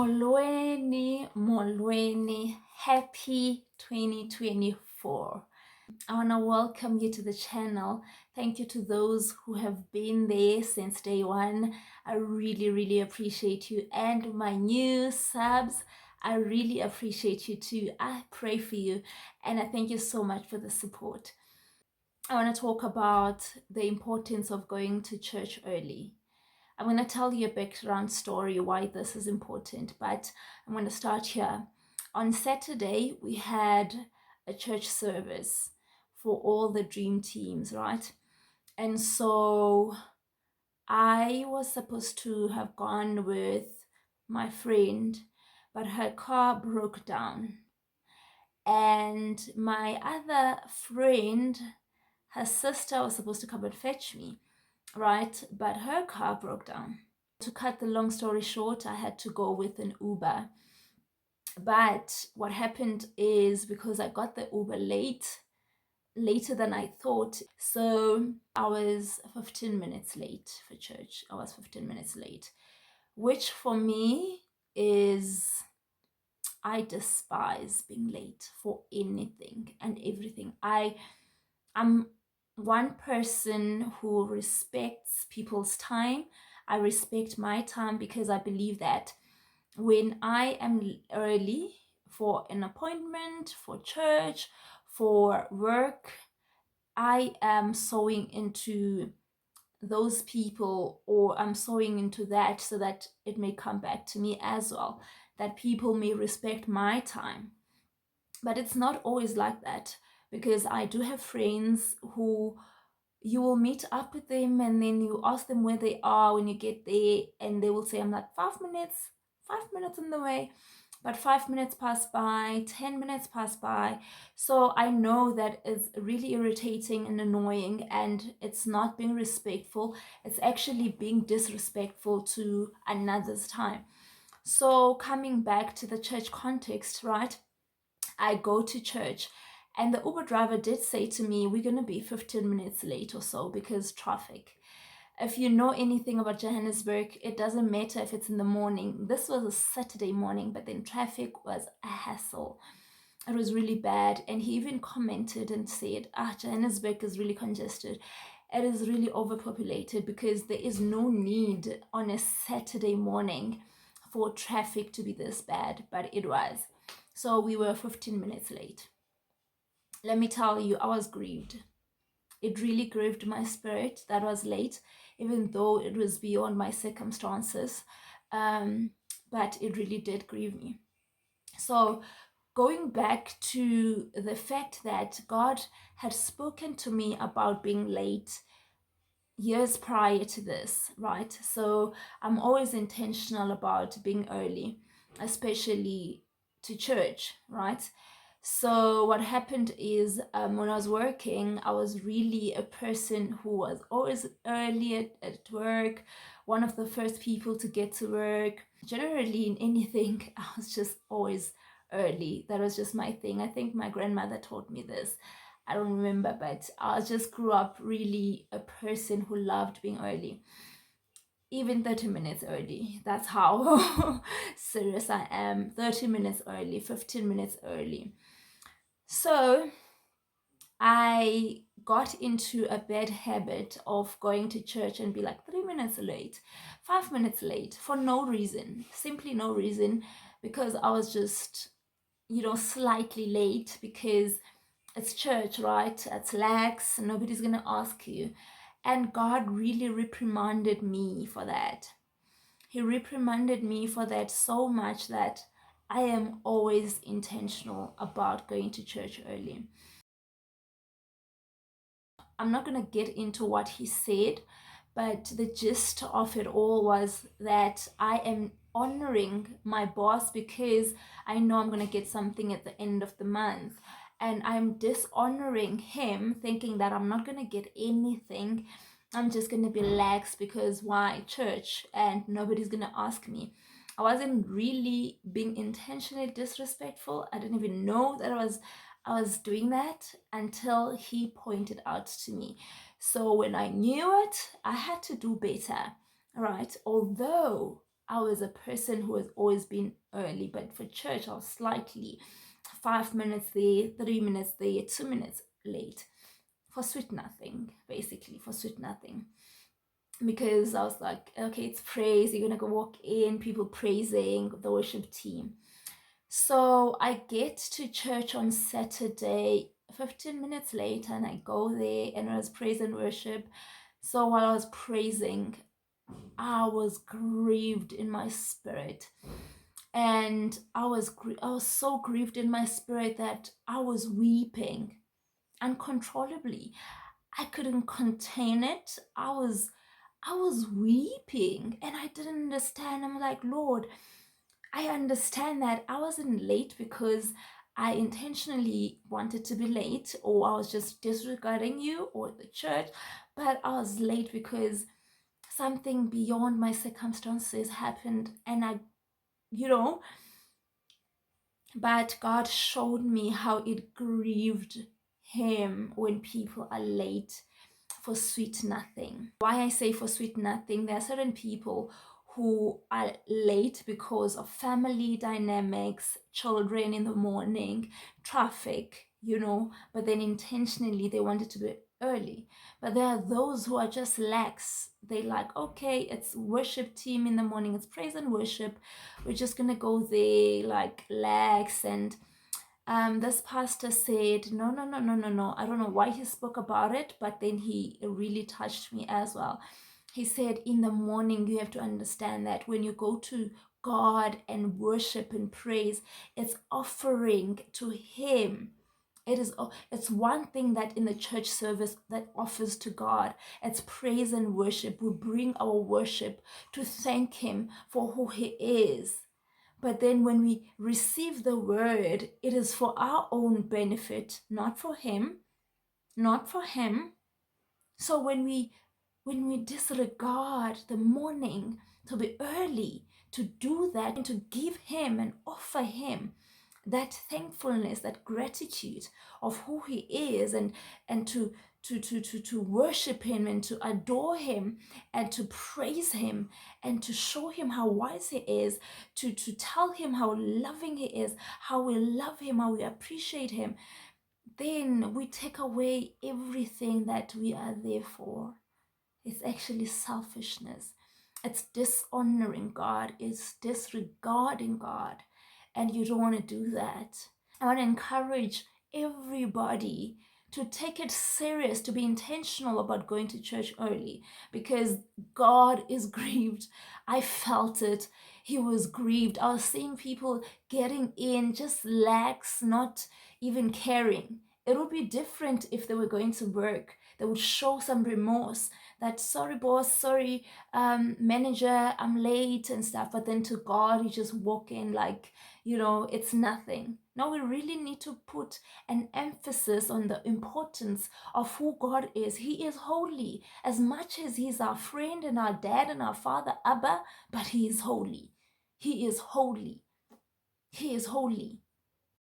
Molweni, happy 2024. I want to welcome you to the channel. Thank you to those who have been there since day one. I really appreciate you. And my new subs, I really appreciate you too. I pray for you and I thank you so much for the support. I want to talk about the importance of going to church early. I'm going to tell you a background story why this is important, but I'm going to start here. On Saturday, we had a church service for all the dream teams, right? And so I was supposed to have gone with my friend, but her car broke down. And my other friend, her sister, was supposed to come and fetch me, right? But her car broke down. To cut the long story short, I had to go with an Uber. But what happened is, because I got the Uber later than I thought, so I was 15 minutes late for church. I was 15 minutes late, which for me is, I despise being late for anything and everything. I'm one person who respects people's time. I respect my time because I believe that when I am early for an appointment, for church, for work, I am sowing into those people, or I'm sowing into that so that it may come back to me as well, that people may respect my time. But it's not always like that, because I do have friends who you will meet up with them and then you ask them where they are when you get there, and they will say, I'm like 5 minutes on the way. But 5 minutes pass by, 10 minutes pass by. So I know that is really irritating and annoying, and it's not being respectful. It's actually being disrespectful to another's time. So coming back to the church context, right? I go to church, and the Uber driver did say to me, we're going to be 15 minutes late or so because traffic. If you know anything about Johannesburg, it doesn't matter if it's in the morning. This was a Saturday morning, but then traffic was a hassle. It was really bad. And he even commented and said, Johannesburg is really congested. It is really overpopulated because there is no need on a Saturday morning for traffic to be this bad, but it was. So we were 15 minutes late. Let me tell you, I was grieved. It really grieved my spirit that I was late, even though it was beyond my circumstances. But it really did grieve me. So going back to the fact that God had spoken to me about being late years prior to this, right? So I'm always intentional about being early, especially to church, right? So what happened is, when I was working, I was really a person who was always early at work, one of the first people to get to work. Generally in anything, I was just always early. That was just my thing. I think my grandmother taught me this. I don't remember, but I just grew up really a person who loved being early. Even 30 minutes early. That's how serious I am. 30 minutes early, 15 minutes early. So I got into a bad habit of going to church and be like 3 minutes late, 5 minutes late for no reason, simply no reason, because I was just, slightly late because it's church, right? It's lax, nobody's gonna ask you. And God really reprimanded me for that. He reprimanded me for that so much that I am always intentional about going to church early. I'm not going to get into what he said, but the gist of it all was that I am honoring my boss because I know I'm going to get something at the end of the month. And I'm dishonoring him, thinking that I'm not going to get anything. I'm just going to be lax because why? Church, and nobody's going to ask me. I wasn't really being intentionally disrespectful. I didn't even know that I was doing that until he pointed out to me. So when I knew it, I had to do better, right? Although I was a person who has always been early, but for church I was slightly 5 minutes there, 3 minutes there, 2 minutes late for sweet nothing, basically for sweet nothing. Because I was like, okay, it's praise, you're gonna go walk in, people praising, the worship team. So I get to church on Saturday 15 minutes later, and I go there, and it was praise and worship. So while I was praising, I was grieved in my spirit, and I was so grieved in my spirit that I was weeping uncontrollably. I couldn't contain it. I was weeping, and I didn't understand. I'm like, Lord, I understand that I wasn't late because I intentionally wanted to be late, or I was just disregarding you or the church, but I was late because something beyond my circumstances happened, and but God showed me how it grieved him when people are late for sweet nothing. Why I say for sweet nothing, there are certain people who are late because of family dynamics, children in the morning, traffic, but then intentionally they wanted to be early. But there are those who are just lax. They like, okay, it's worship team in the morning, it's praise and worship, we're just gonna go there like lax. And this pastor said, no, no, no, no, no, no. I don't know why he spoke about it, but then he really touched me as well. He said, in the morning, you have to understand that when you go to God and worship and praise, it's offering to him. It's one thing that in the church service that offers to God. It's praise and worship. We bring our worship to thank him for who he is. But then when we receive the word, it is for our own benefit, not for him, not for him. So when we disregard the morning to be early, to do that and to give him and offer him that thankfulness, that gratitude of who he is, and to worship him and to adore him and to praise him and to show him how wise he is, to tell him how loving he is, how we love him, how we appreciate him, then we take away everything that we are there for. It's actually selfishness. It's dishonoring God. It's disregarding God. And you don't want to do that. I want to encourage everybody to take it serious, to be intentional about going to church early, because God is grieved. I felt it. He was grieved. I was seeing people getting in just lax, not even caring. It would be different if they were going to work. They would show some remorse that, sorry boss, sorry manager, I'm late and stuff. But then to God, you just walk in like, it's nothing. No, we really need to put an emphasis on the importance of who God is. He is holy. As much as he's our friend and our dad and our father, Abba, but he is holy. He is holy. He is holy.